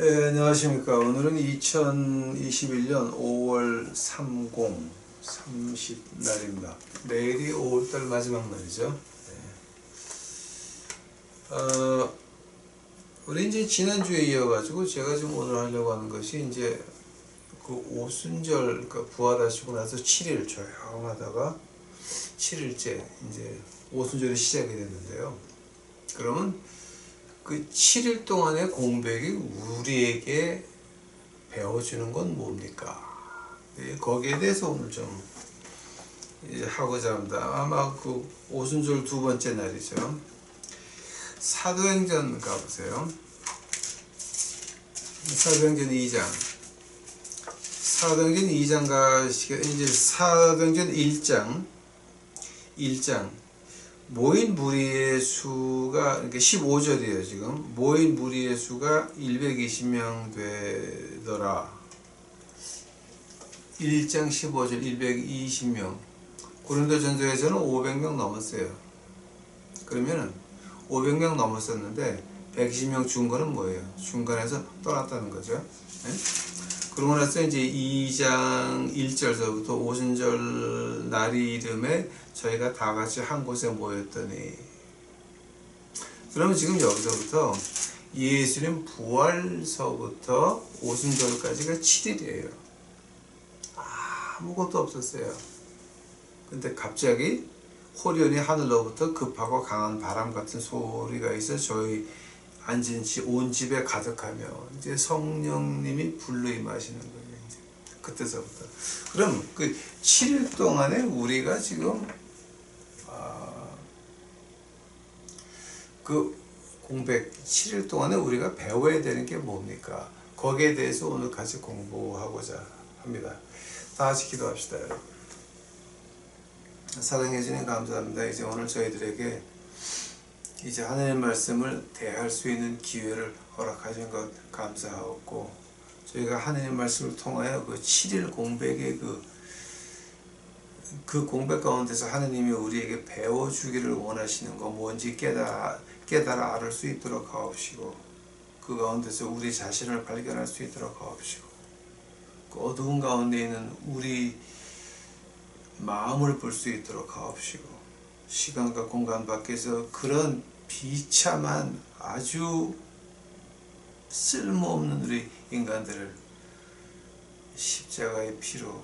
네, 안녕하십니까. 오늘은 2021년 5월 30 날입니다. 내일이 5월달 마지막 날이죠. 네. 우리 이제 지난주에 이어가지고 제가 지금 오늘 하려고 하는 것이 이제 그 오순절, 그러니까 부활하시고 나서 7일 조용하다가 7일째 이제 오순절이 시작이 됐는데요. 그러면 그 7일 동안의 공백이 우리에게 배워주는 건 뭡니까? 거기에 대해서 오늘 좀 하고자 합니다. 아마 그 오순절 두 번째 날이죠. 사도행전 가보세요. 사도행전 2장. 사도행전 2장 가시게, 이제 사도행전 1장. 모인 무리의 수가, 이렇게 15절이에요, 지금. 모인 무리의 수가 120명 되더라. 1장 15절 120명. 고린도전서에서는 500명 넘었어요. 그러면은 500명 넘었었는데 120명 준 거는 뭐예요? 중간에서 떠났다는 거죠. 네? 그러고 나서 이제 2장 1절서부터 오순절 날이 이름에 저희가 다 같이 한 곳에 모였더니, 그러면 지금 여기서부터 예수님 부활서부터 오순절까지가 7일이에요. 아무것도 없었어요. 근데 갑자기 호련히 하늘로부터 급하고 강한 바람 같은 소리가 있어 저희 앉은 온 집에 가득하며 이제 성령님이 불로 임하시는 거예요. 이제 그때서부터. 그럼 그 7일 동안에 우리가 지금 그 공백 7일 동안에 우리가 배워야 되는 게 뭡니까? 거기에 대해서 오늘 같이 공부하고자 합니다. 다 같이 기도합시다, 여러분. 사랑해 주님 감사합니다. 이제 오늘 저희들에게 이제 하나님의 말씀을 대할 수 있는 기회를 허락하신 것 감사하고, 저희가 하나님의 말씀을 통하여 그 7일 공백의 그 공백 가운데서 하나님이 우리에게 배워주기를 원하시는 거 뭔지 깨달아 알을 수 있도록 하옵시고, 그 가운데서 우리 자신을 발견할 수 있도록 하옵시고, 그 어두운 가운데 있는 우리 마음을 볼 수 있도록 하옵시고, 시간과 공간 밖에서 그런 비참한 아주 쓸모없는 우리 인간들을 십자가의 피로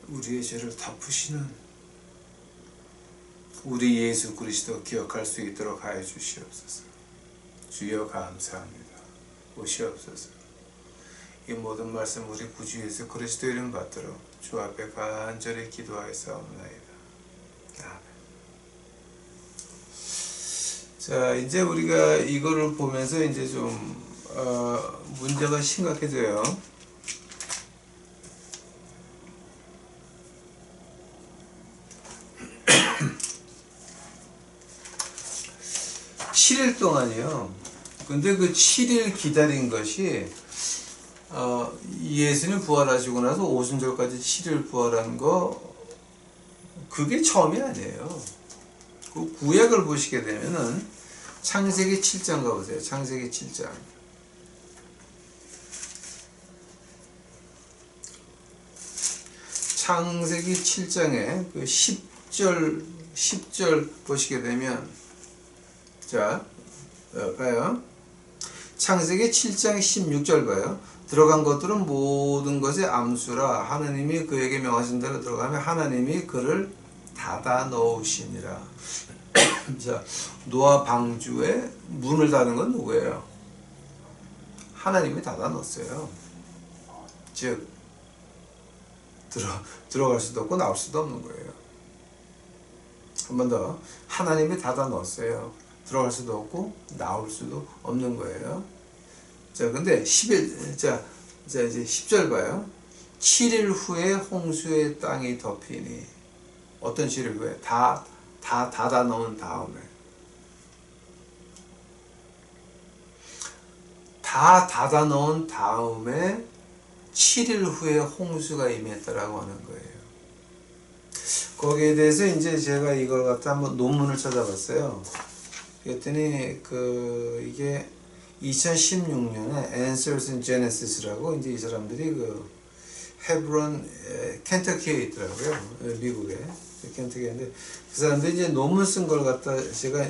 우리의 죄를 덮으시는 우리 예수 그리스도 기억할 수 있도록 하여 주시옵소서. 주여 감사합니다. 오시옵소서. 이 모든 말씀 우리 구주 예수 그리스도 이름 받들어 주 앞에 간절히 기도하였사옵나이다. 아멘. 자, 이제 우리가 이거를 보면서 이제 좀 문제가 심각해져요. (7일) 동안이요. 근데 그 7일 기다린 것이 예수님 부활하시고 나서 오순절까지 7일 부활한 거, 그게 처음이 아니에요. 그 구약을 보시게 되면은 창세기 7장 가보세요. 창세기 7장. 창세기 7장에 그 10절 보시게 되면, 자, 봐요. 창세기 7장 16절 봐요. 들어간 것들은 모든 것의 암수라 하나님이 그에게 명하신 대로 들어가면 하나님이 그를 닫아 놓으시니라. 자, 노아 방주에 문을 닫은 건 누구예요? 하나님이 닫아 놓았어요. 즉 들어갈 수도 없고 나올 수도 없는 거예요. 한 번 더, 하나님이 닫아 놓았어요. 들어갈 수도 없고 나올 수도 없는 거예요. 자, 근데 이제 10절 봐요. 7일 후에 홍수의 땅이 덮이니. 어떤 7일 후에? 다 닫아 놓은 다음에. 다 닫아 놓은 다음에 7일 후에 홍수가 임했다라고 하는 거예요. 거기에 대해서 이제 제가 이걸 갖다 한번 논문을 찾아봤어요. 그랬더니 이게 2016년에 Answers in Genesis라고 이제 이 사람들이 그 헤브론 켄터키에 있더라고요. 미국에 켄터키인데 그 사람들이 이제 논문 쓴 걸 갖다 제가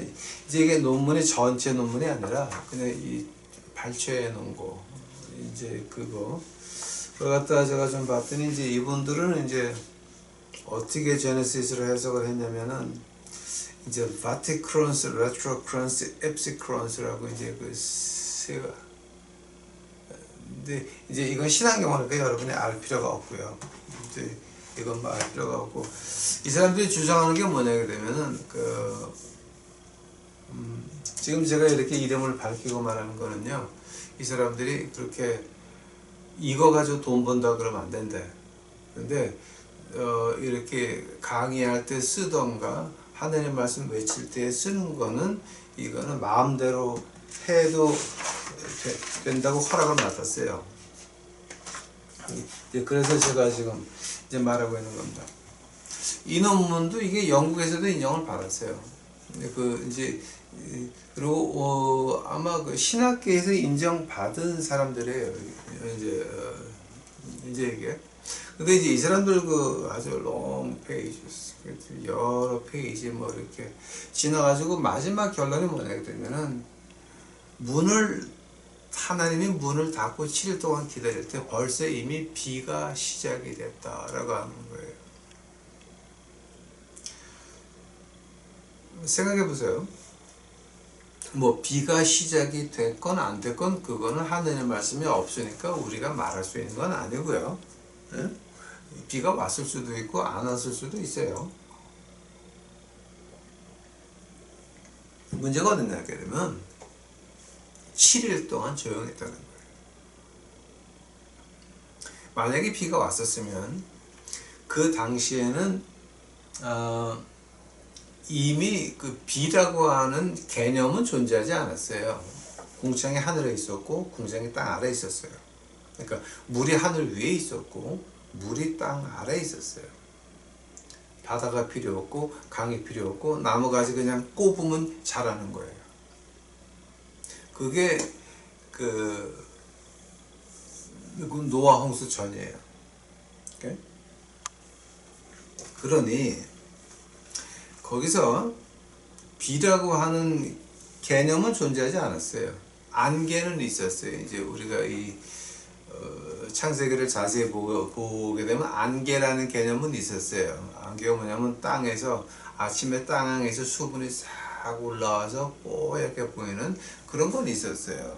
이제 이게 논문이 전체 논문이 아니라 그냥 이 발췌해 놓은 거 이제 그걸 갖다 제가 좀 봤더니 이제 이분들은 이제 어떻게 제네시스를 해석을 했냐면은 이제 바티크론스, 레트로크론스, 엡시크론스라고 이제 그 세가 근데 이제 이건 신앙용어니까 여러분이 알 필요가 없고요. 이제 이건 뭐 알 필요가 없고 이 사람들이 주장하는 게 뭐냐 그러면은 그 지금 제가 이렇게 이름을 밝히고 말하는 거는요. 이 사람들이 그렇게 이거 가지고 돈 번다 그러면 안 된대. 근데 이렇게 강의할 때 쓰던가 하나님 말씀 외칠 때 쓰는 거는 이거는 마음대로 해도 된다고 허락을 맡았어요. 그래서 제가 지금 이제 말하고 있는 겁니다. 이 논문도 이게 영국에서도 인정을 받았어요. 그 이제 그리고 아마 그 신학계에서 인정받은 사람들이에요. 이제 이게. 근데 이제 이 사람들 그 아주 롱 페이지, 여러 페이지 뭐 이렇게 지나가지고 마지막 결론이 뭐냐 그러면은 하나님이 문을 닫고 7일 동안 기다릴 때 벌써 이미 비가 시작이 됐다라고 하는 거예요. 생각해 보세요. 뭐 비가 시작이 됐건 안 됐건 그거는 하나님의 말씀이 없으니까 우리가 말할 수 있는 건 아니고요. 네? 비가 왔을 수도 있고 안 왔을 수도 있어요. 문제가 어딨냐 그러면 7일 동안 조용했다는 거예요. 만약에 비가 왔었으면 그 당시에는 이미 그 비라고 하는 개념은 존재하지 않았어요. 궁창이 하늘에 있었고 궁창이 땅 아래에 있었어요. 그러니까 물이 하늘 위에 있었고 물이 땅 아래에 있었어요. 바다가 필요 없고 강이 필요 없고 나무가지 그냥 꼽으면 자라는 거예요. 그게 그 노아 홍수 전이에요. 오케이? 그러니 거기서 비라고 하는 개념은 존재하지 않았어요. 안개는 있었어요. 이제 우리가 이 창세기를 자세히 보게 되면 안개라는 개념은 있었어요. 안개가 뭐냐면 땅에서 아침에 땅에서 수분이 싹 올라와서 뽀얗게 보이는 그런 건 있었어요.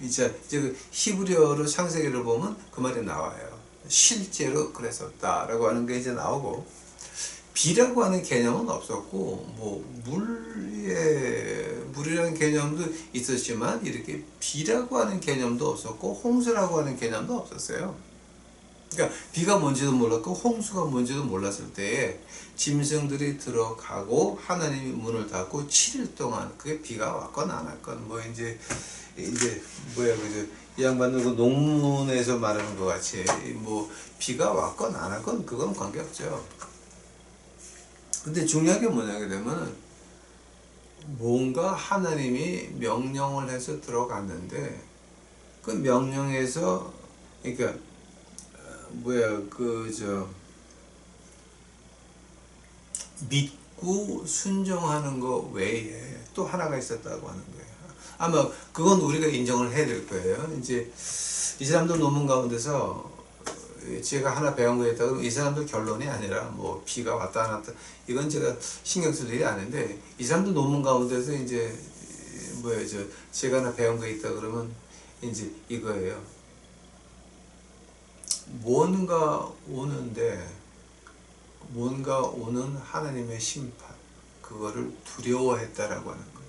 이제 그 히브리어로 창세기를 보면 그 말이 나와요. 실제로 그랬었다라고 하는 게 이제 나오고 비라고 하는 개념은 없었고 뭐 물이라는 개념도 있었지만 이렇게 비라고 하는 개념도 없었고 홍수라고 하는 개념도 없었어요. 그러니까 비가 뭔지도 몰랐고 홍수가 뭔지도 몰랐을 때에 짐승들이 들어가고 하나님이 문을 닫고 7일 동안 그게 비가 왔건 안 왔건 뭐 이제 뭐야 그저 이 양반들 그 논문에서 말하는 것 같이 뭐 비가 왔건 안 왔건 그건 관계없죠. 근데 중요한 게 뭐냐게 되면 뭔가 하나님이 명령을 해서 들어갔는데 그 명령에서 그러니까 믿고 순종하는 거 외에 또 하나가 있었다고 하는 거예요. 아마 그건 우리가 인정을 해야 될 거예요. 이제 이 사람들 논문 가운데서 제가 하나 배운 거 있다고 이 사람들 결론이 아니라 뭐 비가 왔다 안 왔다 이건 제가 신경 쓸 일이 아닌데 이 사람들 논문 가운데서 이제 제가 하나 배운 거 있다 그러면 이제 이거예요. 뭔가 오는 하나님의 심판 그거를 두려워했다라고 하는 거예요.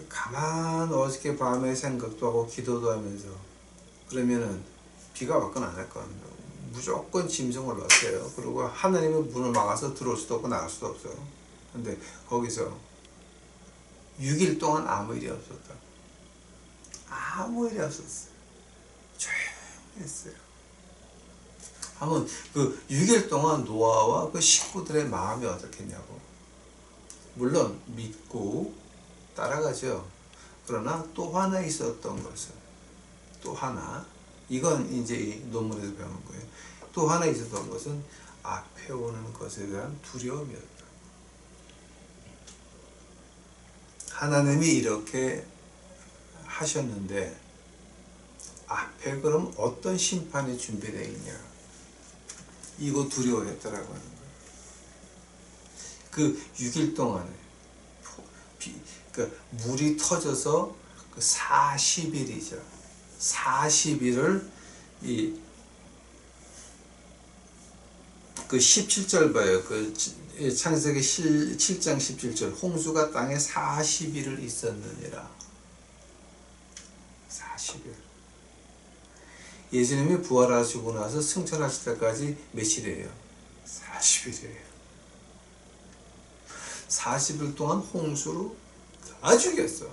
가만 어저께 밤에 생각도 하고 기도도 하면서 그러면은 비가 왔건 안 왔건 무조건 짐승 올랐어요. 그리고 하나님의 문을 막아서 들어올 수도 없고 나갈 수도 없어요. 근데 거기서 6일 동안 아무 일이 없었다. 아무 일이 없었어요. 조용했어요. 한번 그 6일 동안 노아와 그 식구들의 마음이 어떻겠냐고. 물론 믿고 따라가죠. 그러나 또 하나 있었던 것은, 또 하나, 이건 이제 이 논문에서 배우는 거예요. 또 하나 있었던 것은 앞에 오는 것에 대한 두려움이었다. 하나님이 이렇게 하셨는데 앞에 그럼 어떤 심판이 준비되어 있냐, 이거 두려워했다라고 하는 거예요. 그 6일 동안에 그 물이 터져서 그 40일이죠. 40일을 그 17절 봐요. 그 창세기 7장 17절, 홍수가 땅에 40일을 있었느니라. 40일. 예수님이 부활하시고 나서 승천하실 때까지 며칠이에요? 40일이에요. 40일 동안 홍수로 다 죽였어.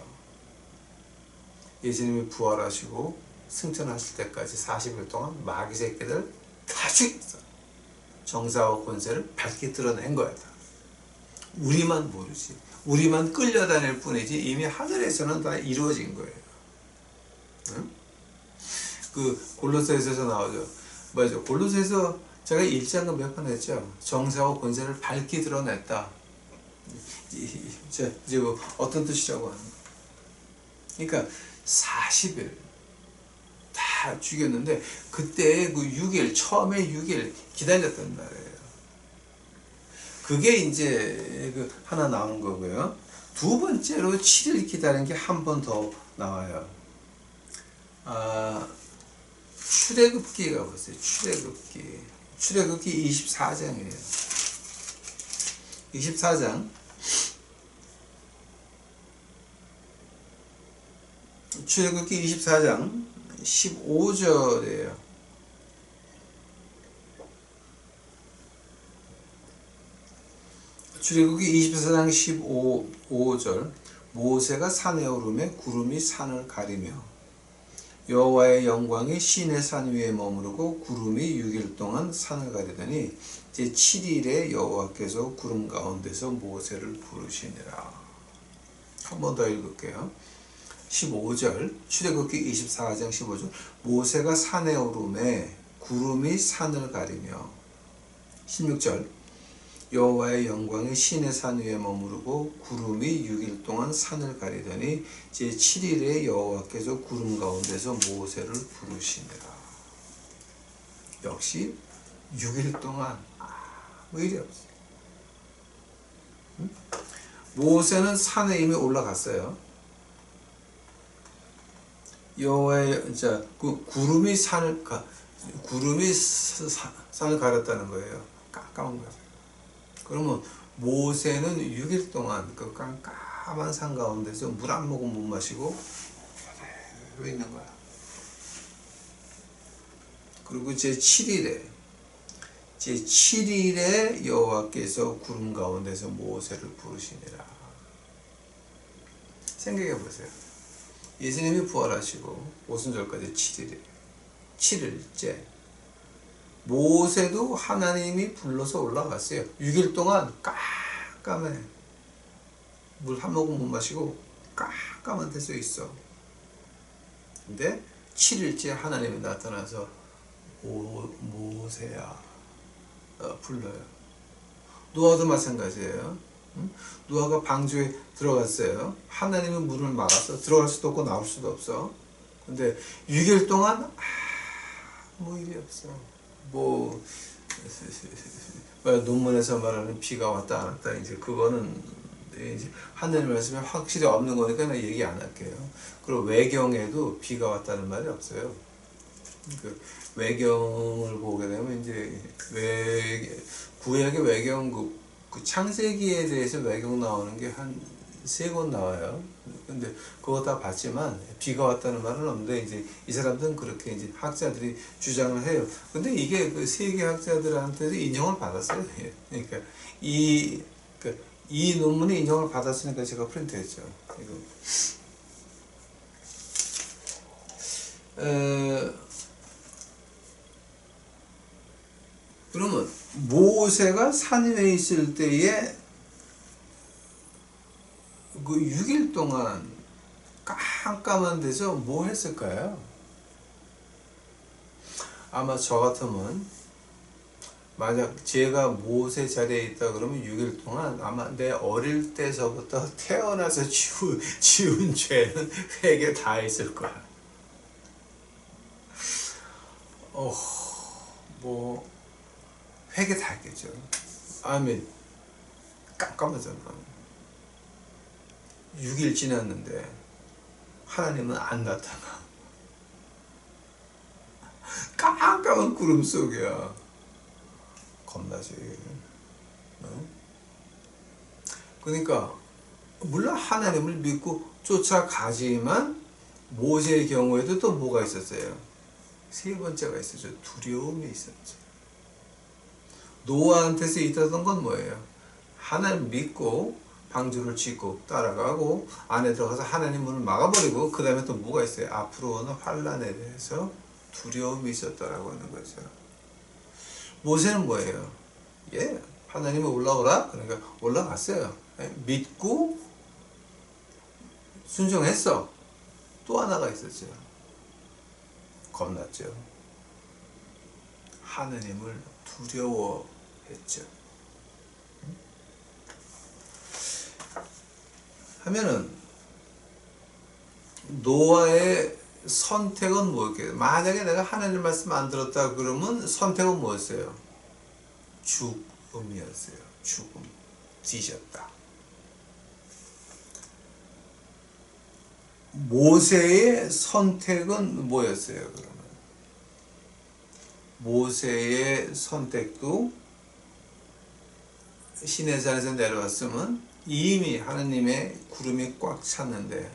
예수님이 부활하시고 승천하실 때까지 40일 동안 마귀 새끼들 다 죽였어. 정사와 권세를 밝게 드러낸 거야. 다. 우리만 모르지. 우리만 끌려다닐 뿐이지 이미 하늘에서는 다 이루어진 거예요. 응? 그 골로새서에서 나오죠. 뭐죠? 골로새서 제가 1장은 몇 번 했죠. 정사와 권세를 밝게 드러냈다. 이제 어떤 뜻이라고 하는 거예요? 그러니까 40일 다 죽였는데 그때 그 6일, 처음에 6일 기다렸단 말이에요. 그게 이제 그 하나 나온 거고요. 두 번째로 7일 기다린 게 한 번 더 나와요. 출애굽기가 보세요. 출애굽기 24장이에요. 24장. 출애굽기 24장 15절이에요. 출애굽기 24장 15절. 모세가 산에 오르매 구름이 산을 가리며 여호와의 영광이 시내 산 위에 머무르고 구름이 6일 동안 산을 가리더니 제7일에 여호와께서 구름 가운데서 모세를 부르시니라. 한 번 더 읽을게요. 15절, 출애굽기 24장 15절. 모세가 산에 오르매 구름이 산을 가리며. 16절. 여호와의 영광이 시내 산 위에 머무르고 구름이 6일 동안 산을 가리더니 제7일에 여호와께서 구름 가운데서 모세를 부르시니라. 역시 6일 동안 아무 일이 없어요. 모세는 산에 이미 올라갔어요. 여호와의 그 구름이 산을 가렸다는 거예요. 깜깜한 거예요. 그러면 모세는 6일 동안 그 깜깜한 산 가운데서 물 한 모금 못 마시고 그대로 있는 거야. 그리고 제7일에 여호와께서 구름 가운데서 모세를 부르시니라. 생각해 보세요. 예수님이 부활하시고 오순절까지 7일이에요. 7일째. 모세도 하나님이 불러서 올라갔어요. 6일 동안 깜깜해. 물 한 모금 못 마시고 깜깜한 데서 있어. 근데 7일째 하나님이 나타나서 모세야 불러요. 노아도 마찬가지예요. 노아가 방주에 들어갔어요. 하나님은 문을 막았어. 들어갈 수도 없고 나올 수도 없어. 근데 6일 동안 아무 일이 없어. 논문에서 말하는 비가 왔다 안 왔다, 이제 그거는 이제 하나님 말씀에 확실히 없는 거니까 나 얘기 안 할게요. 그리고 외경에도 비가 왔다는 말이 없어요. 그 외경을 보게 되면 이제 구약의 외경 그 창세기에 대해서 외경 나오는 게 한 3권 나와요. 근데 그거 다 봤지만 비가 왔다는 말은 없는데 이제 이 사람들은 그렇게 이제 학자들이 주장을 해요. 근데 이게 그 세계 학자들한테도 인정을 받았어요. 그러니까 이 논문이 인정을 받았으니까 제가 프린트했죠. 그러면 모세가 산 위에 있을 때에 그 6일 동안 깜깜한 데서 뭐 했을까요? 아마 저 같으면 만약 제가 모세 자리에 있다 그러면 6일 동안 아마 내 어릴 때서부터 태어나서 지운 죄는 회개 다 했을 거야. 뭐 회개 다 했겠죠. 아멘. 깜깜하잖아. 6일 지났는데 하나님은 안 나타나. 깜깜한 구름 속이야. 겁나지. 그러니까 물론 하나님을 믿고 쫓아가지만 모세의 경우에도 또 뭐가 있었어요? 세 번째가 있었죠. 두려움이 있었죠. 노아한테서 있었던 건 뭐예요? 하나님 믿고 방주를 짓고 따라가고 안에 들어가서 하나님 문을 막아버리고 그 다음에 또 뭐가 있어요? 앞으로 오는 환란에 대해서 두려움이 있었다라고 하는 거죠. 모세는 뭐예요? 하나님이 올라오라? 그러니까 올라갔어요. 믿고 순종했어. 또 하나가 있었죠. 겁났죠. 하나님을 두려워했죠. 하면은 노아의 선택은 뭐였겠어요? 만약에 내가 하나님 말씀 안 들었다 그러면 선택은 뭐였어요? 죽음이었어요. 죽음. 뒤졌다. 모세의 선택은 뭐였어요? 그러면 모세의 선택도 시내산에서 내려왔으면 이미 하나님의 구름이 꽉 찼는데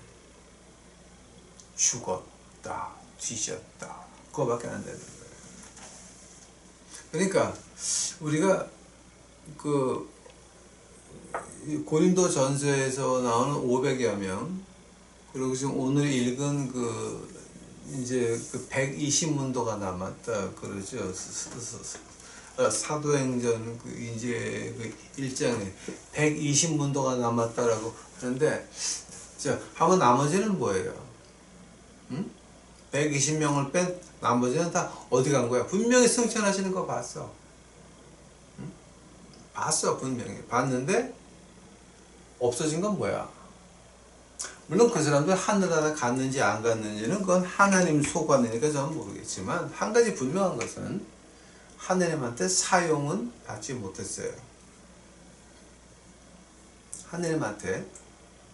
죽었다, 뒤졌다. 그거밖에 안 되는 거예요. 그러니까 우리가 그 고린도 전서에서 나오는 500여 명, 그리고 지금 오늘 읽은 이제 120문도가 남았다 그러죠. 사도행전 이제 1장에 120문도가 남았다라고 하는데, 자, 하면 나머지는 뭐예요? 120명을 뺀 나머지는 다 어디 간 거야? 분명히 승천하시는 거 봤어. 봤어, 분명히. 봤는데, 없어진 건 뭐야? 물론 그 사람들 하늘나라 갔는지 안 갔는지는 그건 하나님 소관이니까 저는 모르겠지만, 한 가지 분명한 것은 하나님한테 사용은 받지 못했어요. 하나님한테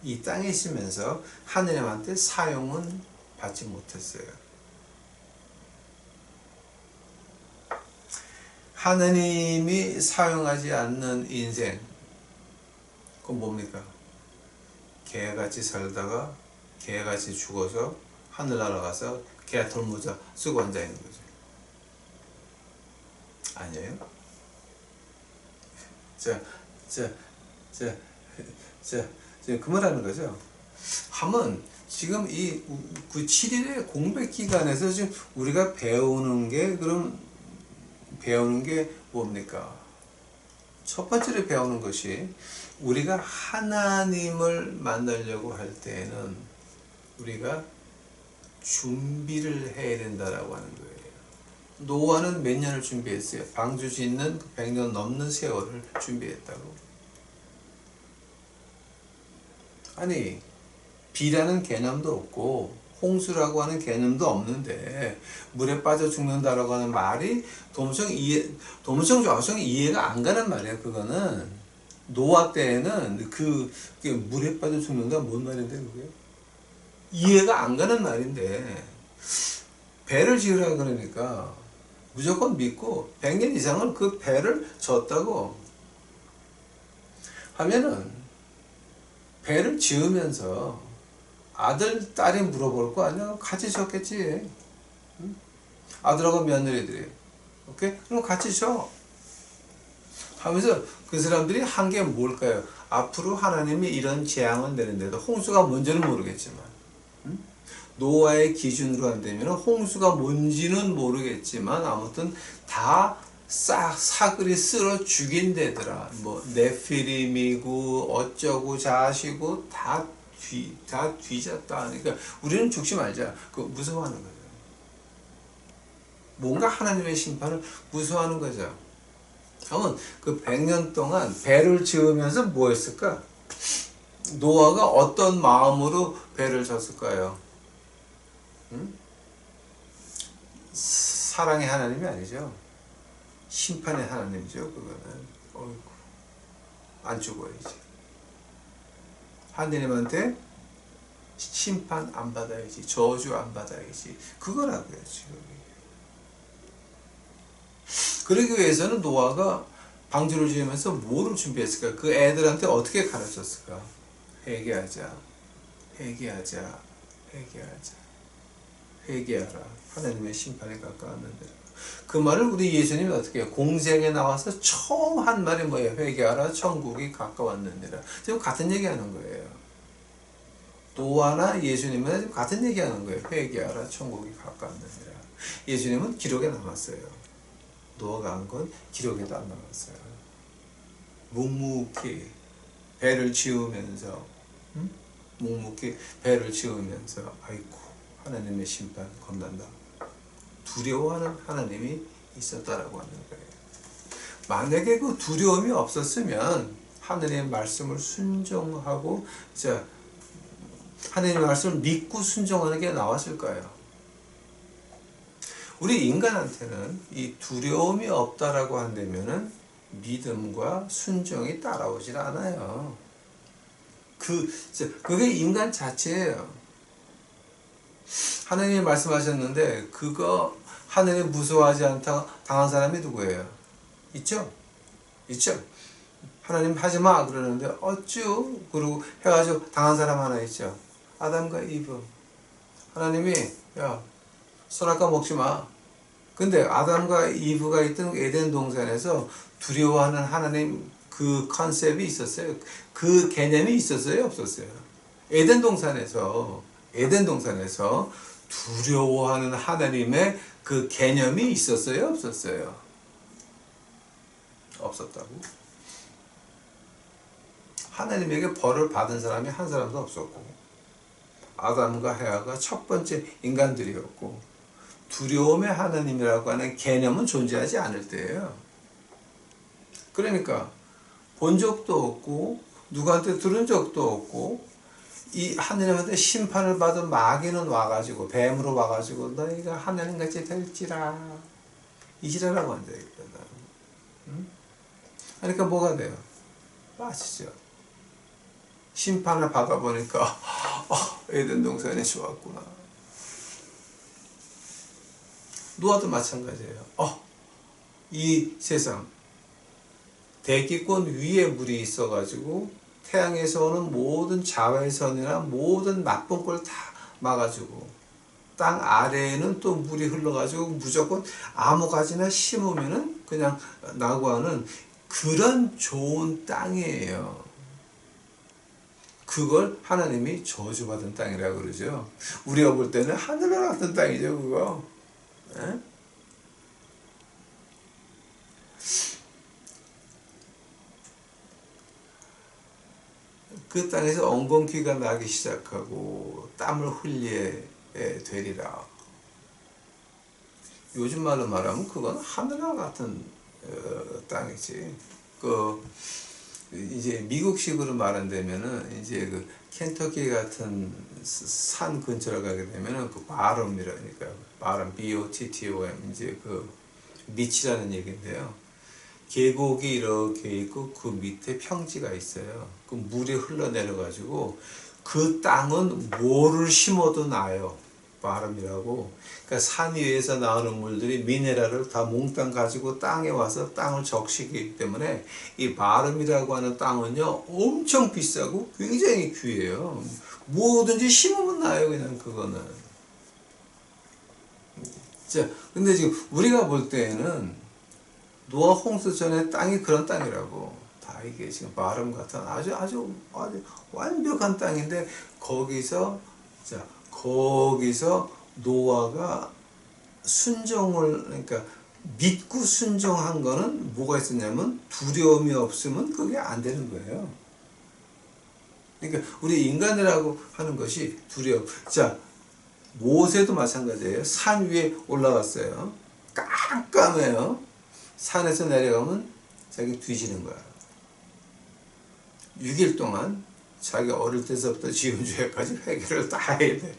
이 땅에 있으면서 하나님한테 사용은 받지 못했어요. 하나님이 사용하지 않는 인생, 그건 뭡니까? 개같이 살다가 개같이 죽어서 하늘나라 가서 개털 모자 쓰고 앉아 있는 거죠. 아니에요? 그 말하는 거죠. 하면 지금 그 7일의 공백 기간에서 지금 우리가 배우는 게 뭡니까? 첫 번째로 배우는 것이 우리가 하나님을 만나려고 할 때에는 우리가 준비를 해야 된다라고 하는 거예요. 노아는 몇 년을 준비했어요? 방주 짓는 100년 넘는 세월을 준비했다고. 아니, 비라는 개념도 없고 홍수라고 하는 개념도 없는데 물에 빠져 죽는다라고 하는 말이 도무청 좌우청 이해가 안 가는 말이야. 그거는 노아 때에는 그게 물에 빠져 죽는다 뭔 말인데 그게 이해가 안 가는 말인데, 배를 지으라 그러니까 무조건 믿고 100년 이상을 그 배를 졌다고 하면은 배를 지으면서 아들, 딸이 물어볼 거 아니야? 같이 졌겠지. 응? 아들하고 며느리들이. 오케이? 그럼 같이 져. 하면서 그 사람들이 한 게 뭘까요? 앞으로 하나님이 이런 재앙을 내는데도 홍수가 뭔지는 모르겠지만, 응? 노아의 기준으로 한다면 홍수가 뭔지는 모르겠지만 아무튼 다 싹 사글이 쓸어 죽인대더라. 뭐 네피림이고 어쩌고 자시고 다 뒤졌다. 그러니까 우리는 죽지 말자. 그 무서워하는 거죠. 뭔가 하나님의 심판을 무서워하는 거죠. 그러면 그 100년 동안 배를 지으면서 뭐 했을까? 노아가 어떤 마음으로 배를 졌을까요? 응? 사랑의 하나님이 아니죠. 심판의 하나님이죠. 그거는 어이구, 안 죽어야지. 하나님한테 심판 안 받아야지. 저주 안 받아야지. 그거라고요. 지금. 그러기 위해서는 노아가 방주를 지으면서 뭐를 준비했을까? 그 애들한테 어떻게 가르쳤을까? 회개하자. 회개하자. 회개하자. 회개하라. 하나님의 심판에 가까웠는데. 그 말을 우리 예수님이 어떻게 해요? 공생에 나와서 처음 한 말이 뭐예요? 회개하라. 천국이 가까웠느니라. 지금 같은 얘기하는 거예요. 노아나 예수님은 지금 같은 얘기하는 거예요. 회개하라. 천국이 가까웠느니라. 예수님은 기록에 남았어요. 노아가 한 건 기록에도 안 남았어요. 묵묵히 배를 지으면서 묵묵히 배를 지으면서 아이고 하나님의 심판 겁난다. 두려워하는 하나님이 있었다라고 하는 거예요. 만약에 그 두려움이 없었으면 하나님의 말씀을 순종하고 하나님의 말씀을 믿고 순종하는 게 나왔을까요? 우리 인간한테는 이 두려움이 없다라고 한다면은 믿음과 순종이 따라오질 않아요. 그게 인간 자체예요. 하나님이 말씀하셨는데 그거 하나님 무서워하지 않다 당한 사람이 누구예요? 있죠? 있죠? 하나님 하지마 그러는데 어쭈 그러고 해가지고 당한 사람 하나 있죠. 아담과 이브. 하나님이 야 선악과 먹지 마. 근데 아담과 이브가 있던 에덴 동산에서 두려워하는 하나님 그 컨셉이 있었어요. 그 개념이 있었어요, 없었어요? 에덴 동산에서 두려워하는 하나님의 그 개념이 있었어요, 없었어요? 없었다고? 하나님에게 벌을 받은 사람이 한 사람도 없었고 아담과 헤아가 첫 번째 인간들이었고 두려움의 하나님이라고 하는 개념은 존재하지 않을 때예요. 그러니까 본 적도 없고 누구한테 들은 적도 없고 이 하나님한테 심판을 받은 마귀는 와가지고 뱀으로 와가지고 너희가 하나님같이 될지라 이지라라고 한다. 그러니까 뭐가 돼요? 빠지죠. 심판을 받아보니까 에덴 동산이 좋았구나. 노아도 마찬가지예요. 이 세상 대기권 위에 물이 있어가지고 태양에서 오는 모든 자외선이나 모든 나쁜 걸 다 막아주고 땅 아래에는 또 물이 흘러가지고 무조건 아무 가지나 심으면은 그냥 나고 하는 그런 좋은 땅이에요. 그걸 하나님이 저주받은 땅이라고 그러죠. 우리가 볼 때는 하늘과 같은 땅이죠, 그거. 에? 그 땅에서 엉겅퀴가 나기 시작하고 땀을 흘리게 되리라. 요즘 말로 말하면 그건 하늘과 같은 땅이지. 이제 미국식으로 말한다면은 이제 그 켄터키 같은 산 근처로 가게 되면은 그 바럼이라니까 바람 BOTTOM 이제 그 밑이라는 얘기인데요. 계곡이 이렇게 있고 그 밑에 평지가 있어요. 그 물이 흘러내려 가지고 그 땅은 뭐를 심어도 나요. 바람이라고. 그러니까 산 위에서 나오는 물들이 미네랄을 다 몽땅 가지고 땅에 와서 땅을 적시기 때문에 이 바람이라고 하는 땅은요 엄청 비싸고 굉장히 귀해요. 뭐든지 심으면 나요, 그냥 그거는. 자, 근데 지금 우리가 볼 때에는 노아 홍수 전에 땅이 그런 땅이라고. 다 이게 지금 바람 같은 아주 완벽한 땅인데 거기서 노아가 순종을 그러니까 믿고 순종한 거는 뭐가 있었냐면 두려움이 없으면 그게 안 되는 거예요. 그러니까 우리 인간이라고 하는 것이 두려움. 자, 모세도 마찬가지예요. 산 위에 올라갔어요. 깜깜해요. 산에서 내려가면 자기 뒤지는 거야. 6일 동안 자기 어릴 때서부터 지은 죄까지 회개를 다 해야 돼.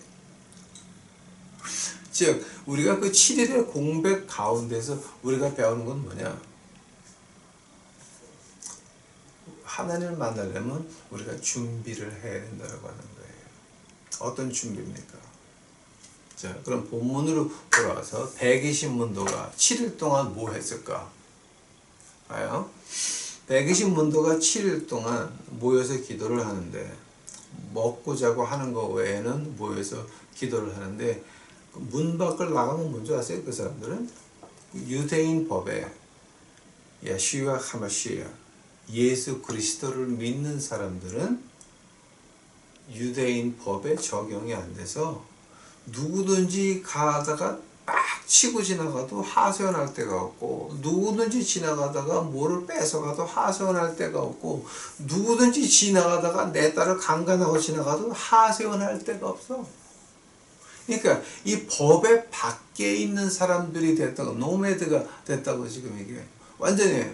즉 우리가 그 7일의 공백 가운데서 우리가 배우는 건 뭐냐? 하나님을 만나려면 우리가 준비를 해야 된다고 하는 거예요. 어떤 준비입니까? 자, 그럼 본문으로 돌아와서 120문도가 7일 동안 뭐 했을까? 봐요. 120문도가 7일 동안 모여서 기도를 하는데, 먹고 자고 하는 거 외에는 모여서 기도를 하는데, 문 밖을 나가면 뭔지 아세요? 그 사람들은 유대인 법에 야슈아 하마시아 예수 그리스도를 믿는 사람들은 유대인 법에 적용이 안 돼서 누구든지 가다가 막 치고 지나가도 하소연할 데가 없고, 누구든지 지나가다가 뭐를 뺏어가도 하소연할 데가 없고, 누구든지 지나가다가 내 딸을 강간하고 지나가도 하소연할 데가 없어. 그러니까 이 법의 밖에 있는 사람들이 됐다고, 노매드가 됐다고. 지금 이게 완전히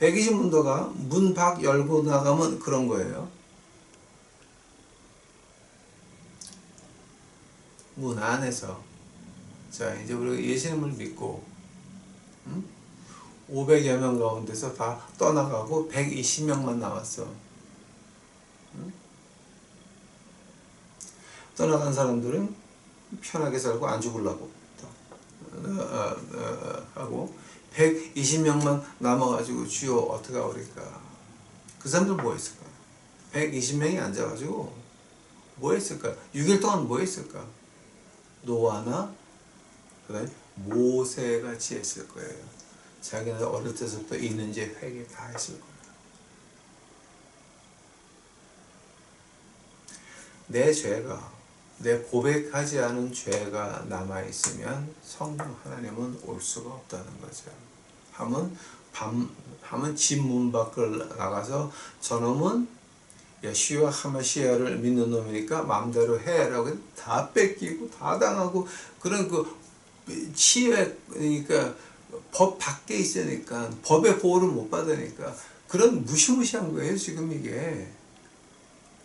120문도가 문 밖 열고 나가면 그런 거예요. 문 안에서, 자 이제 우리가 예수님을 믿고 500여 명 가운데서 다 떠나가고 120명만 남았어. 떠나간 사람들은 편하게 살고 안 죽으려고 하고, 120명만 남아가지고 주여 어떻게 하오리까? 그 사람들 뭐 했을까? 120명이 앉아가지고 뭐 했을까? 6일 동안 뭐 했을까? 노아나 그다음에 모세같이 했을 거예요. 자기는 어릴 때부터 있는지 회개 다 했을 거예요. 내 죄가, 내 고백하지 않은 죄가 남아있으면 성령 하나님은 올 수가 없다는 거죠. 하면 집 문 밖을 나가서 저놈은 야슈아 하마시아를 믿는 놈이니까 마음대로 해라고 다 뺏기고 다 당하고, 그런 그 치유, 그러니까 법 밖에 있으니까, 법의 보호를 못 받으니까 그런 무시무시한 거예요 지금 이게.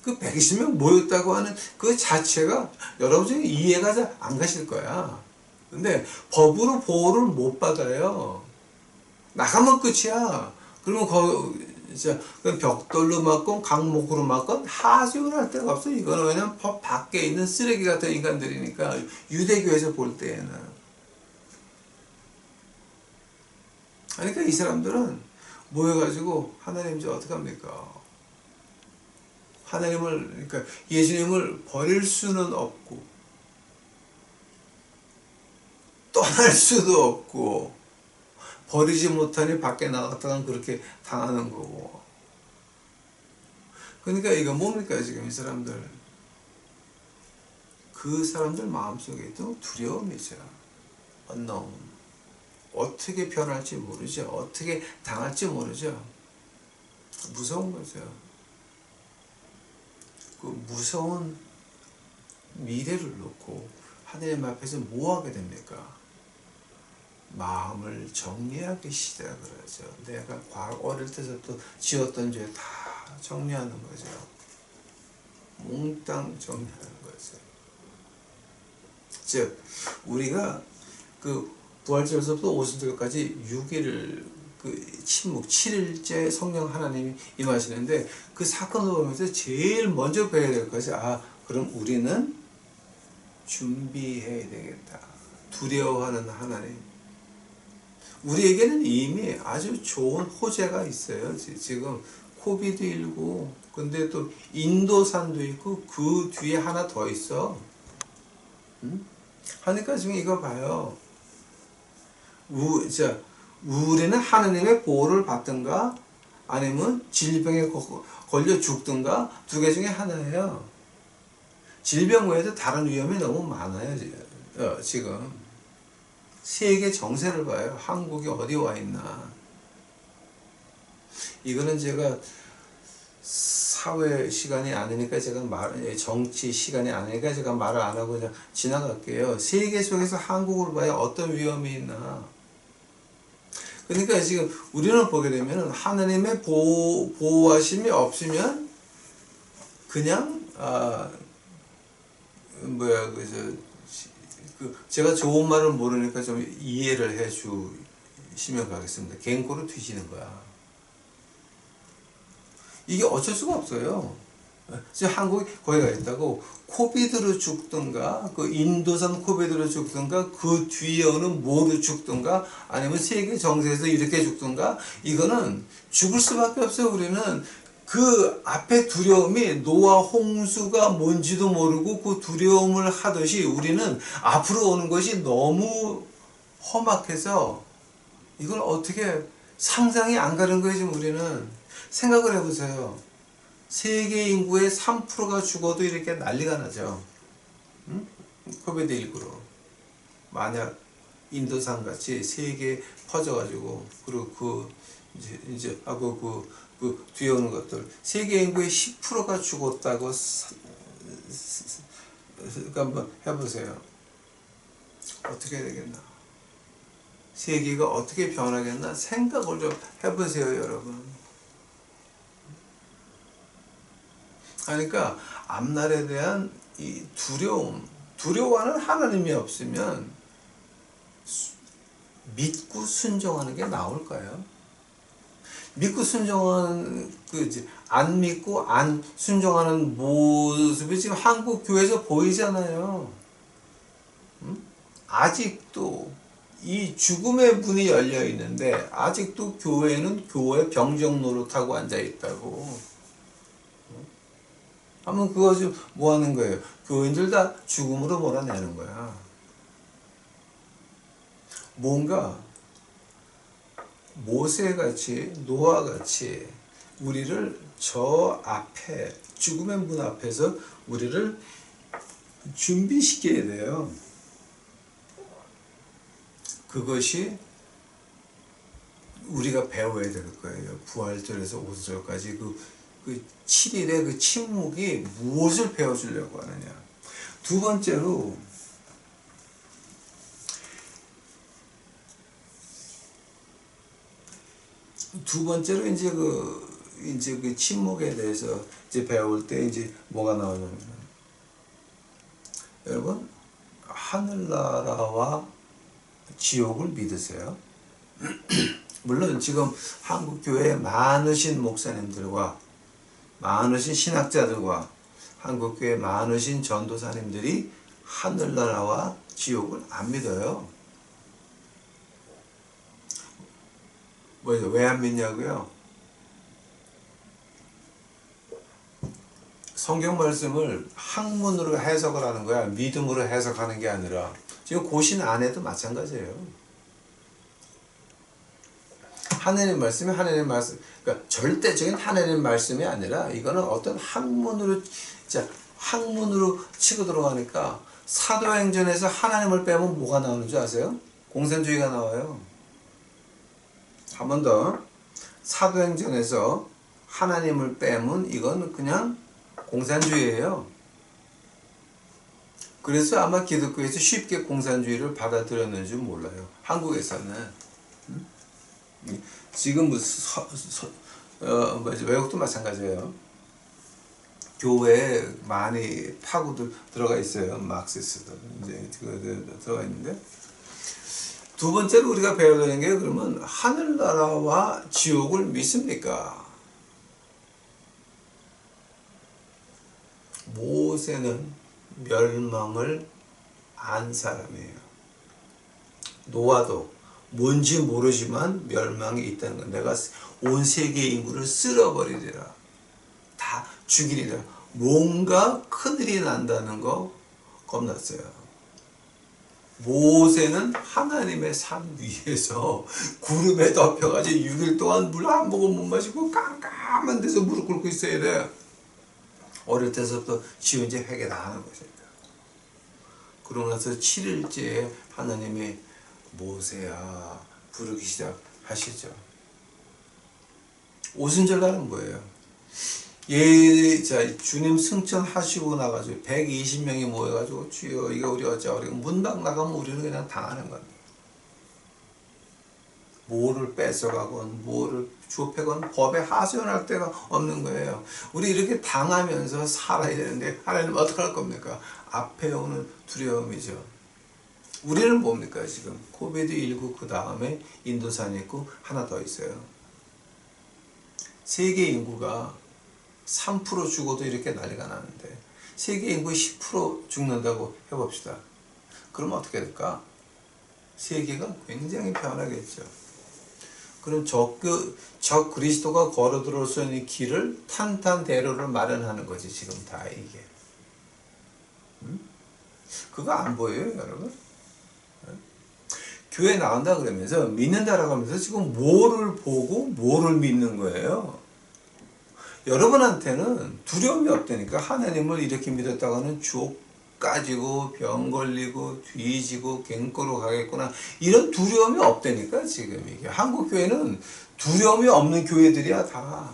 그 120명 모였다고 하는 그 자체가 여러분이 이해가 잘 안 가실 거야. 근데 법으로 보호를 못 받아요. 나가면 끝이야. 그러면 벽돌로 맞건 강목으로 맞건 하소연할 데가 없어. 이거는 왜냐면 법 밖에 있는 쓰레기 같은 인간들이니까, 유대교에서 볼 때에는. 그러니까 이 사람들은 모여가지고 하나님 이제 어떻게 합니까? 하나님을, 그러니까 예수님을 버릴 수는 없고 떠날 수도 없고, 버리지 못하니 밖에 나갔다가 그렇게 당하는 거고. 그러니까 이거 뭡니까 지금 이 사람들? 그 사람들 마음속에 있던 두려움이죠. unknown. 어떻게 변할지 모르죠. 어떻게 당할지 모르죠. 무서운 거죠. 그 무서운 미래를 놓고 하나님 앞에서 뭐 하게 됩니까? 마음을 정리하기 시작을 하죠. 내가 어릴 때부터 지었던 죄 다 정리하는 거죠. 몽땅 정리하는 거죠. 즉 우리가 그 부활절에서부터 오순절까지 6일 그 침묵 7일째 성령 하나님이 임하시는데, 그 사건을 보면서 제일 먼저 배워야 될 것이, 그럼 우리는 준비해야 되겠다. 두려워하는 하나님. 우리에게는 이미 아주 좋은 호재가 있어요. 지금 코비드19, 근데 또 인도산도 있고 그 뒤에 하나 더 있어. 하니까 지금 이거 봐요. 우리는 하나님의 보호를 받든가 아니면 질병에 걸려 죽든가, 두 개 중에 하나예요. 질병 외에도 다른 위험이 너무 많아요 지금. 세계 정세를 봐요. 한국이 어디 와 있나. 이거는 제가 사회 시간이 아니니까 제가 정치 시간이 아니니까 제가 말을 안 하고 그냥 지나갈게요. 세계 속에서 한국을 봐야 어떤 위험이 있나. 그러니까 지금 우리는 보게 되면 하나님의 보호하심이 없으면 그냥 제가 좋은 말을 모르니까 좀 이해를 해 주시면 가겠습니다. 갱고로 뒤지는 거야. 이게 어쩔 수가 없어요. 지금 한국이 거기 가 있다고 코비드로 죽든가 그 인도산 코비드로 죽든가 그 뒤에 오는 뭐로 죽든가 아니면 세계 정세에서 이렇게 죽든가 이거는 죽을 수밖에 없어요. 우리는 그 앞에 두려움이 노아 홍수가 뭔지도 모르고 그 두려움을 하듯이 우리는 앞으로 오는 것이 너무 험악해서 이걸 어떻게 상상이 안 가는 거예요. 지금 우리는 생각을 해보세요. 세계 인구의 3%가 죽어도 이렇게 난리가 나죠. 응? 코비드19로 만약 인도산 같이 세계에 퍼져가지고 그리고 그 뒤에 오는 것들 세계 인구의 10%가 죽었다고 한번 해보세요. 어떻게 되겠나? 세계가 어떻게 변하겠나? 생각을 좀 해보세요, 여러분. 그러니까 앞날에 대한 이 두려워하는 하나님이 없으면 믿고 순종하는 게 나올까요? 믿고 순종하는 안 믿고 안 순종하는 모습이 지금 한국 교회에서 보이잖아요. 아직도 이 죽음의 문이 열려 있는데 아직도 교회는 교회 병정 노릇하고 앉아 있다고. 하면 그거 지금 뭐 하는 거예요? 교인들 다 죽음으로 몰아내는 거야. 뭔가 모세같이 노아같이 우리를 저 앞에 죽음의 문 앞에서 우리를 준비시켜야 돼요. 그것이 우리가 배워야 될 거예요. 부활절에서 5절까지 그 7일의 그 침묵이 무엇을 배워주려고 하느냐. 두 번째로 이제 그 침묵에 대해서 이제 배울 때 이제 뭐가 나오냐면 여러분 하늘나라와 지옥을 믿으세요? 물론 지금 한국 교회에 많으신 목사님들과 많으신 신학자들과 한국 교회 많으신 전도사님들이 하늘나라와 지옥을 안 믿어요. 왜 안 믿냐고요? 성경 말씀을 학문으로 해석을 하는 거야. 믿음으로 해석하는 게 아니라 지금 고신 안에도 마찬가지예요. 하나님 말씀이 하나님 말씀, 그러니까 절대적인 하나님 말씀이 아니라 이거는 어떤 학문으로 치고 들어가니까 사도행전에서 하나님을 빼면 뭐가 나오는 줄 아세요? 공산주의가 나와요. 한 번 더. 사도행전에서 하나님을 빼면 이건 그냥 공산주의예요. 그래서 아마 기독교에서 쉽게 공산주의를 받아들였는지 몰라요. 한국에서는. 지금 외국도 마찬가지예요. 교회에 많이 파고들 들어가 있어요. 막시스트 이제 들어가 있는데 두 번째로 우리가 배워야 되는 게 그러면 하늘나라와 지옥을 믿습니까? 모세는 멸망을 안 사람이에요. 노아도 뭔지 모르지만 멸망이 있다는 건 내가 온 세계 인구를 쓸어버리리라. 다 죽이리라. 뭔가 큰일이 난다는 거 겁났어요. 모세는 하나님의 산 위에서 구름에 덮여가지고 6일 동안 물 한 모금 못 마시고 깜깜한 데서 무릎 꿇고 있어야 돼. 어릴 때서부터 지은 지 회개 다 하는 것입니다. 그러고 나서 7일째에 하나님이 모세야 부르기 시작하시죠. 오순절날은 뭐예요? 자, 주님 승천하시고 나가지고 120명이 모여가지고 주여 이거 우리 어쩌고 그리고 문밖 나가면 우리는 그냥 당하는 겁니다. 뭐를 뺏어가건 뭐를 주업하건 법에 하소연할 데가 없는 거예요. 우리 이렇게 당하면서 살아야 되는데 하나님 어떻게 할 겁니까? 앞에 오는 두려움이죠. 우리는 뭡니까 지금? 코비드19 그 다음에 인도산이 있고 하나 더 있어요. 세계 인구가 3% 죽어도 이렇게 난리가 나는데 세계 인구의 10% 죽는다고 해봅시다. 그러면 어떻게 될까? 세계가 굉장히 변하겠죠. 그럼 저 그리스도가 걸어 들어올 수 있는 길을 탄탄대로를 마련하는 거지 지금 다 이게. 그거 안 보여요 여러분? 교회 나간다 그러면서 믿는다라고 하면서 지금 뭐를 보고 뭐를 믿는 거예요? 여러분한테는 두려움이 없다니까. 하나님을 이렇게 믿었다가는 주옥 까지고 병 걸리고 뒤지고 갱꼬로 가겠구나 이런 두려움이 없다니까. 지금 이게 한국 교회는 두려움이 없는 교회들이야 다.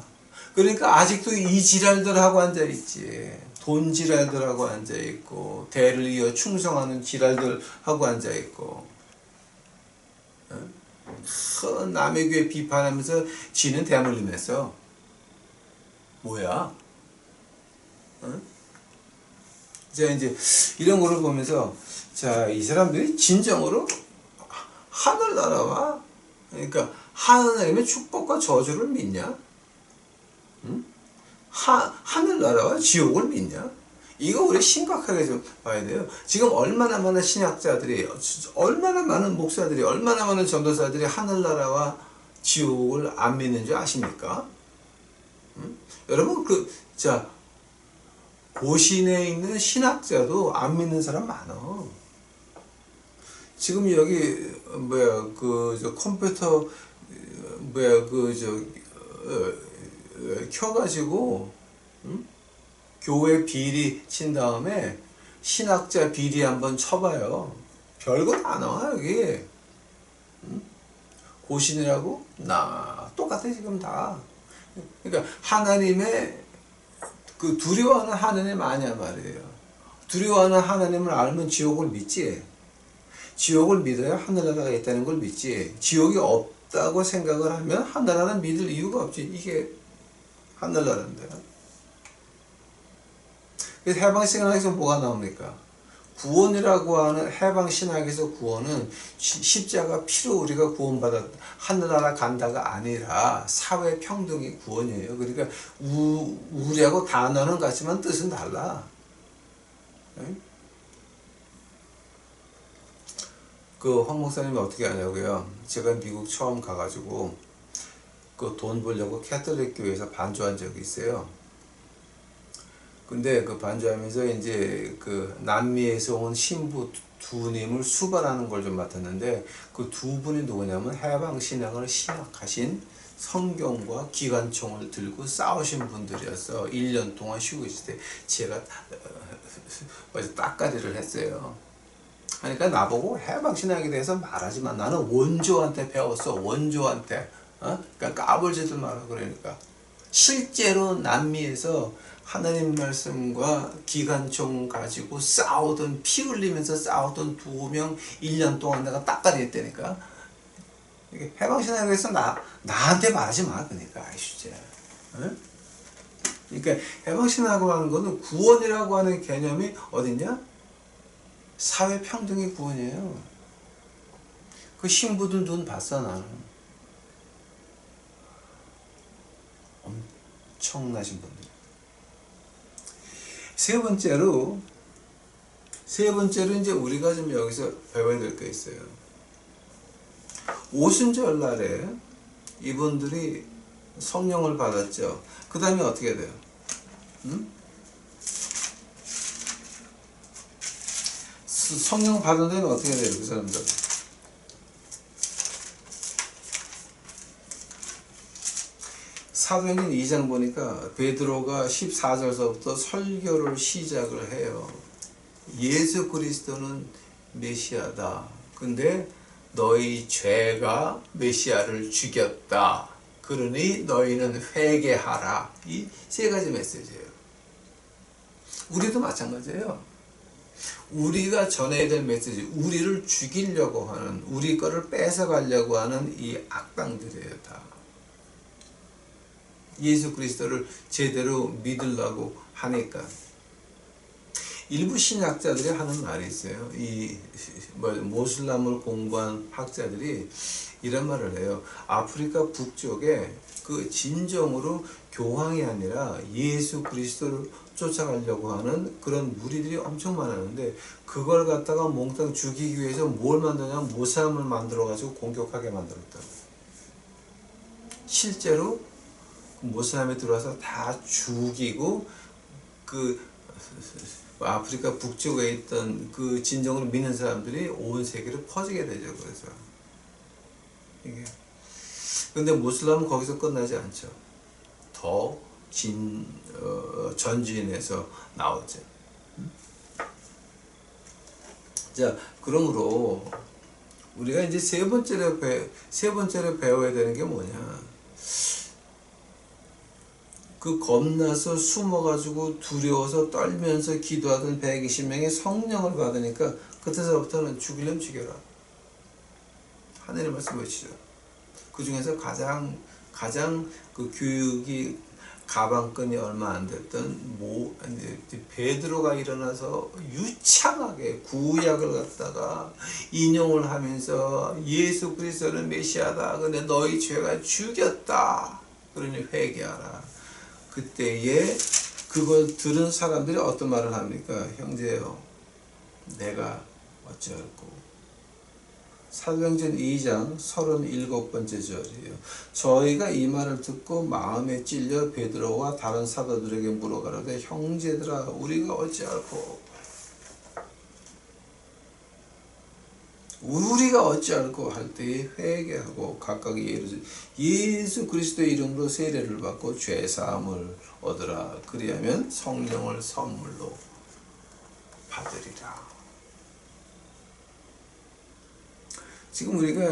그러니까 아직도 이 지랄들하고 앉아있지. 돈 지랄들하고 앉아있고 대를 이어 충성하는 지랄들하고 앉아있고 남의 교회 비판하면서 지는 대물림했어. 뭐야? 자, 이제 이런 거를 보면서 자, 이 사람들이 진정으로 하늘나라와 그러니까 하나님의 축복과 저주를 믿냐? 응? 하늘나라와 지옥을 믿냐? 이거 우리 심각하게 좀 봐야 돼요. 지금 얼마나 많은 신학자들이, 얼마나 많은 목사들이, 얼마나 많은 전도사들이 하늘나라와 지옥을 안 믿는 줄 아십니까? 응? 여러분 자, 고신에 있는 신학자도 안 믿는 사람 많어. 지금 여기 컴퓨터 켜가지고 교회 비리 친 다음에 신학자 비리 한번 쳐봐요. 별거 다 나와 여기. 고신이라고 똑같아 지금 다. 그러니까 하나님의 두려워하는 하나님 아니야 말이에요. 두려워하는 하나님을 알면 지옥을 믿지. 지옥을 믿어야 하늘나라가 있다는 걸 믿지. 지옥이 없다고 생각을 하면 하늘나라는 믿을 이유가 없지. 이게 하늘나라인데. 그래서 해방신학에서 뭐가 나옵니까? 구원이라고 하는 해방신학에서 구원은 십자가 피로 우리가 구원받아 하늘나라 간다가 아니라 사회평등이 구원이에요. 그러니까 우리하고 단어는 같지만 뜻은 달라. 황 목사님이 어떻게 하냐고요? 제가 미국 처음 가가지고 돈 벌려고 캐톨릭 교회에서 반주한 적이 있어요. 근데 반주하면서 이제 남미에서 온 신부 두 님을 수반하는 걸 좀 맡았는데 그 두 분이 누구냐면 해방신학을 신학하신 성경과 기관총을 들고 싸우신 분들이었어. 1년 동안 쉬고 있을 때 제가 딱가리를 했어요. 그러니까 나보고 해방신학에 대해서 말하지만 나는 원조한테 배웠어. 원조한테. 그러니까 까불지도 마라 그러니까. 실제로 남미에서 하나님 말씀과 기관총 가지고 싸우던 피 흘리면서 싸우던 2명 1년 동안 내가 딱가리 했다니까. 해방신학에서 나한테 말하지 마. 그러니까 아이씨. 그러니까 해방신학이라고 하는 거는 구원이라고 하는 개념이 어딨냐? 사회평등의 구원이에요. 그 신부들 눈 봤어 나는. 엄청나신 분들. 세 번째로 이제 우리가 좀 여기서 배워야 될 게 있어요. 오순절 날에 이분들이 성령을 받았죠. 그 다음에 어떻게 돼요? 성령 받은 데는 어떻게 돼요? 그 사람들. 사도행전 2장 보니까 베드로가 14절서부터 설교를 시작을 해요. 예수 그리스도는 메시아다. 근데 너희 죄가 메시아를 죽였다. 그러니 너희는 회개하라. 이 세 가지 메시지예요. 우리도 마찬가지예요. 우리가 전해야 될 메시지, 우리를 죽이려고 하는, 우리 거를 뺏어가려고 하는 이 악당들이에요, 다. 예수 그리스도를 제대로 믿으려고 하니까. 일부 신학자들이 하는 말이 있어요. 모슬람을 공부한 학자들이 이런 말을 해요. 아프리카 북쪽에 그 진정으로 교황이 아니라 예수 그리스도를 쫓아가려고 하는 그런 무리들이 엄청 많았는데, 그걸 갖다가 몽땅 죽이기 위해서 뭘 만드냐면 모슬람을 만들어가지고 공격하게 만들었다. 실제로 모슬람에 들어와서 다 죽이고, 그 아프리카 북쪽에 있던 그 진정으로 믿는 사람들이 온 세계로 퍼지게 되죠. 그래서 이게, 근데 모슬람은 거기서 끝나지 않죠. 더 전진해서 나오죠. 자, 그러므로 우리가 이제 세 번째로 배워야 되는 게 뭐냐? 그 겁나서 숨어가지고 두려워서 떨면서 기도하던 120명이 성령을 받으니까 그때서부터는 죽이려면 죽여라. 하나님의 말씀 외치죠. 그 중에서 가장 그 교육이 가방끈이 얼마 안 됐던 베드로가 일어나서 유창하게 구약을 갖다가 인용을 하면서 예수 그리스도는 메시아다. 근데 너희 죄가 죽였다. 그러니 회개하라. 그때에 그걸 들은 사람들이 어떤 말을 합니까? 형제요, 내가 어찌할꼬. 사도행전 2장 37번째 절이에요. 저희가 이 말을 듣고 마음에 찔려 베드로와 다른 사도들에게 물어가라되 형제들아 우리가 어찌할꼬. 우리가 어찌할꼬 할 때에 회개하고 각각 예수 그리스도의 이름으로 세례를 받고 죄사함을 얻으라. 그리하면 성령을 선물로 받으리라. 지금 우리가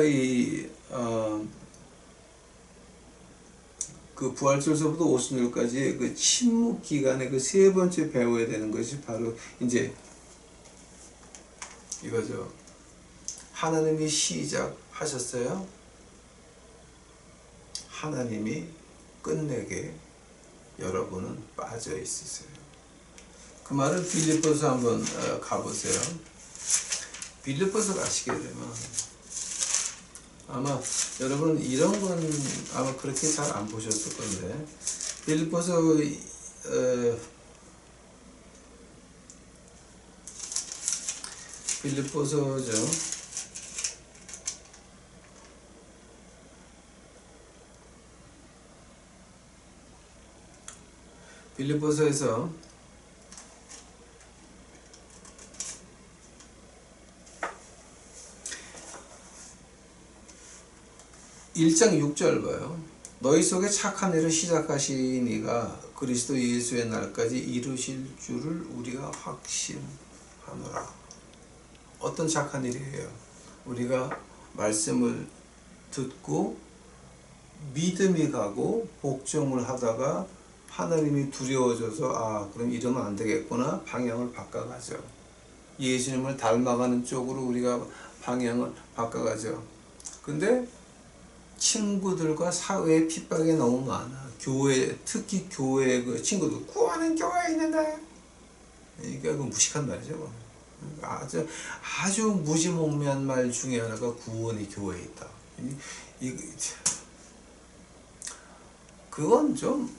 그 부활절서부터 오순절까지 그 침묵 기간에 그 세 번째 배워야 되는 것이 바로 이제 이거죠. 하나님이 시작하셨어요. 하나님이 끝내게 여러분은 빠져 있으세요. 그 말을 빌립보서 한번 가보세요. 빌립보서 가시게 되면 아마 여러분 이런 건 아마 그렇게 잘 안 보셨을 건데, 빌립보서죠. 빌립보서에서 1장 6절 봐요. 너희 속에 착한 일을 시작하신 이가 그리스도 예수의 날까지 이루실 줄을 우리가 확신하노라. 어떤 착한 일이에요? 우리가 말씀을 듣고 믿음이 가고 복종을 하다가 하나님이 두려워져서 그럼 이러면 안 되겠구나 방향을 바꿔가죠. 예수님을 닮아가는 쪽으로 우리가 방향을 바꿔가죠. 근데 친구들과 사회의 핍박이 너무 많아. 특히 교회 그 친구들 구하는 교회에 있는데, 그러니까 그 무식한 말이죠. 아주 무지몽매한 말 중에 하나가 구원이 교회에 있다. 그건 좀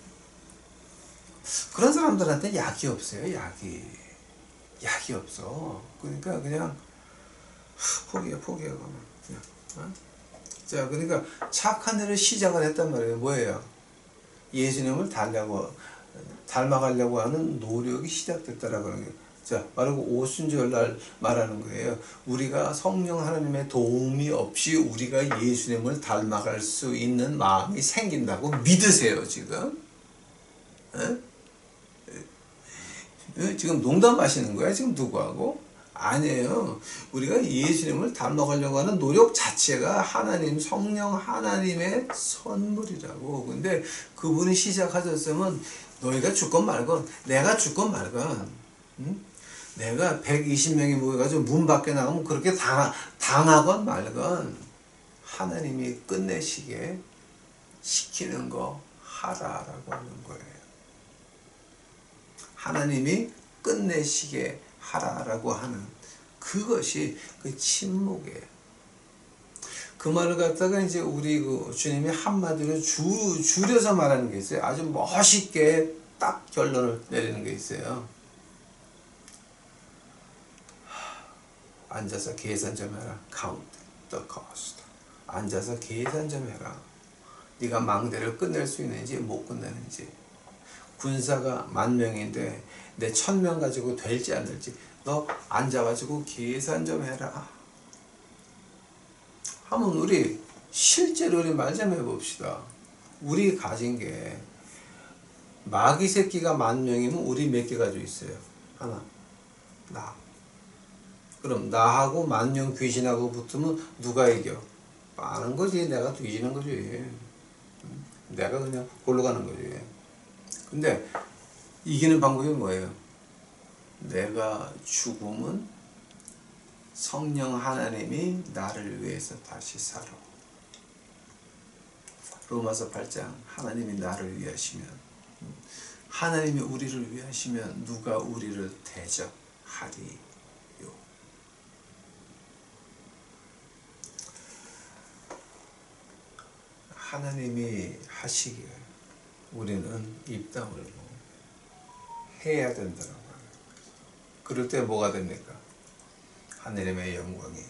그런 사람들한테 약이 없어요. 약이 없어. 그러니까 그냥 포기하고 그냥. 자, 그러니까 착한 일을 시작을 했단 말이에요. 뭐예요? 예수님을 닮아가려고 하는 노력이 시작됐다라고 하는 거예요. 자, 바로 오순절 날 말하는 거예요. 우리가 성령 하나님의 도움이 없이 우리가 예수님을 닮아갈 수 있는 마음이 생긴다고 믿으세요, 지금. 지금 농담하시는 거야, 지금 누구하고? 아니에요. 우리가 예수님을 닮아가려고 하는 노력 자체가 하나님, 성령 하나님의 선물이라고. 근데 그분이 시작하셨으면 너희가 죽건 말건, 내가 죽건 말건, 응? 내가 120명이 모여가지고 문 밖에 나가면 그렇게 당하건 말건 하나님이 끝내시게 시키는 거 하라라고 하는 거예요. 하나님이 끝내시게 하라라고 하는 그것이 그 침묵이에요. 그 말을 갖다가 이제 우리 그 주님이 한마디로 줄여서 말하는 게 있어요. 아주 멋있게 딱 결론을 내리는 게 있어요. 앉아서 계산 좀 해라. Count the cost. 앉아서 계산 좀 해라. 네가 망대를 끝낼 수 있는지 못 끝내는지. 군사가 10,000명인데 내 1,000명 가지고 될지 안 될지 너 앉아가지고 계산 좀 해라. 한번 우리 실제로 우리 말 좀 해봅시다. 우리 가진 게 마귀 새끼가 10,000명이면 우리 몇 개 가지고 있어요? 하나. 나. 그럼 나하고 10,000명 귀신하고 붙으면 누가 이겨? 빠는 거지. 내가 뒤지는 거지. 내가 그냥 골로 가는 거지. 근데 이기는 방법이 뭐예요? 내가 죽으면 성령 하나님이 나를 위해서 다시 살아. 로마서 8장 하나님이 나를 위하시면, 하나님이 우리를 위하시면 누가 우리를 대적하리요. 하나님이 하시기에 우리는 입 다물고 해야 된다고 하는 거예요. 그럴 때 뭐가 됩니까? 하나님의 영광이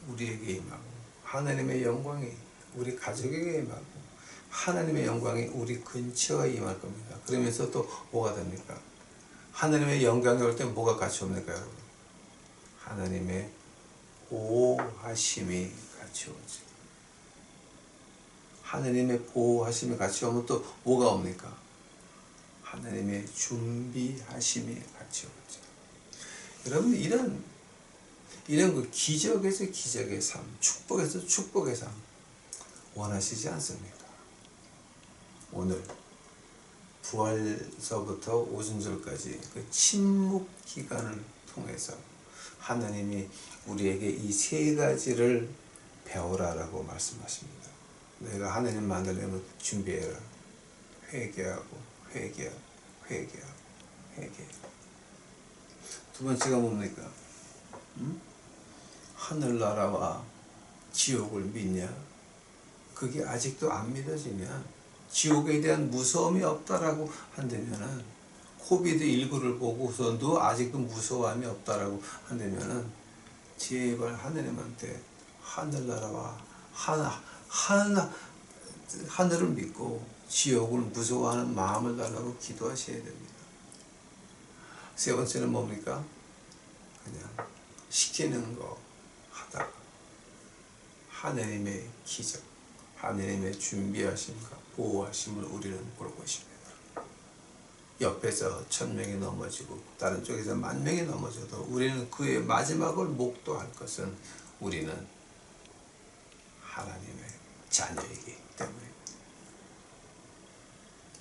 우리에게 임하고, 하나님의 영광이 우리 가족에게 임하고, 하나님의 영광이 우리 근처에 임할 겁니다. 그러면서 또 뭐가 됩니까? 하나님의 영광이 올 때 뭐가 같이 옵니까, 여러분? 하나님의 보호하심이 같이 오죠. 하나님의 보호하심이 같이 오면 또 뭐가 옵니까? 하나님의 준비하심이 같이 오죠. 여러분, 이런 그 기적에서 기적의 삶, 축복에서 축복의 삶 원하시지 않습니까? 오늘 부활서부터 오순절까지 그 침묵 기간을 통해서 하나님이 우리에게 이 세 가지를 배우라라고 말씀하십니다. 내가 하나님 만나려면 준비해라. 회개하고 회개하고 회개하고 회개하고. 두 번째가 뭡니까? 하늘나라와 지옥을 믿냐? 그게 아직도 안 믿어지면, 지옥에 대한 무서움이 없다라고 한다면은, 코비드19를 보고서도 아직도 무서움이 없다라고 한다면은, 제발 하느님한테 하늘나라와 하늘을 믿고 지옥을 무서워하는 마음을 달라고 기도하셔야 됩니다. 세 번째는 뭡니까? 그냥 시키는 거 하다가 하나님의 기적, 하나님의 준비하심과 보호하심을 우리는 볼 것입니다. 옆에서 1,000명이 넘어지고 다른 쪽에서 10,000명이 넘어져도 우리는 그의 마지막을 목도할 것은 우리는 하나님의 자녀이기 때문입니다.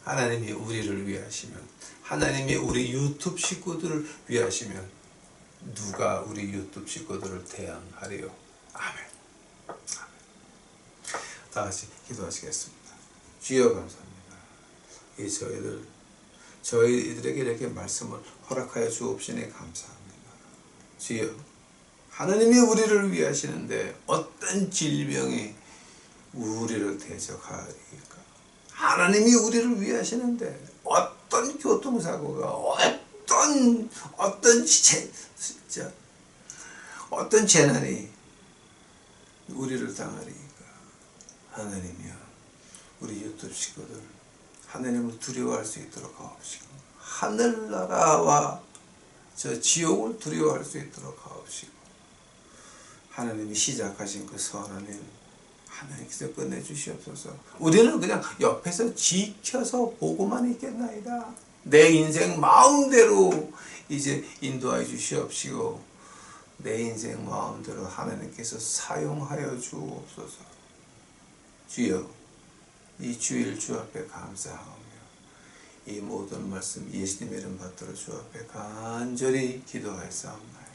하나님이 우리를 위하시면, 하나님이 우리 유튜브 식구들을 위하시면 누가 우리 유튜브 식구들을 대항하리요? 아멘. 아멘. 다 같이 기도하시겠습니다. 주여 감사합니다. 이 저희들에게 이렇게 말씀을 허락하여 주옵시니 감사합니다. 주여, 하나님이 우리를 위하시는데 어떤 질병이 우리를 대적하리까? 하나님이 우리를 위하시는데 어떤 교통사고가, 어떤 재난이 우리를 당하리까? 하나님이여, 우리 유튜브 식구들 하나님을 두려워할 수 있도록 하옵시고, 하늘나라와 저 지옥을 두려워할 수 있도록 하옵시고, 하나님이 시작하신 그 선한 일 하나님께서 끝내주시옵소서. 우리는 그냥 옆에서 지켜서 보고만 있겠나이다. 내 인생 마음대로 이제 인도하여 주시옵시고, 내 인생 마음대로 하나님께서 사용하여 주옵소서. 주여, 이 주일 주 앞에 감사하며 이 모든 말씀 예수님의 이름 받들어 주 앞에 간절히 기도하였사옵나이다.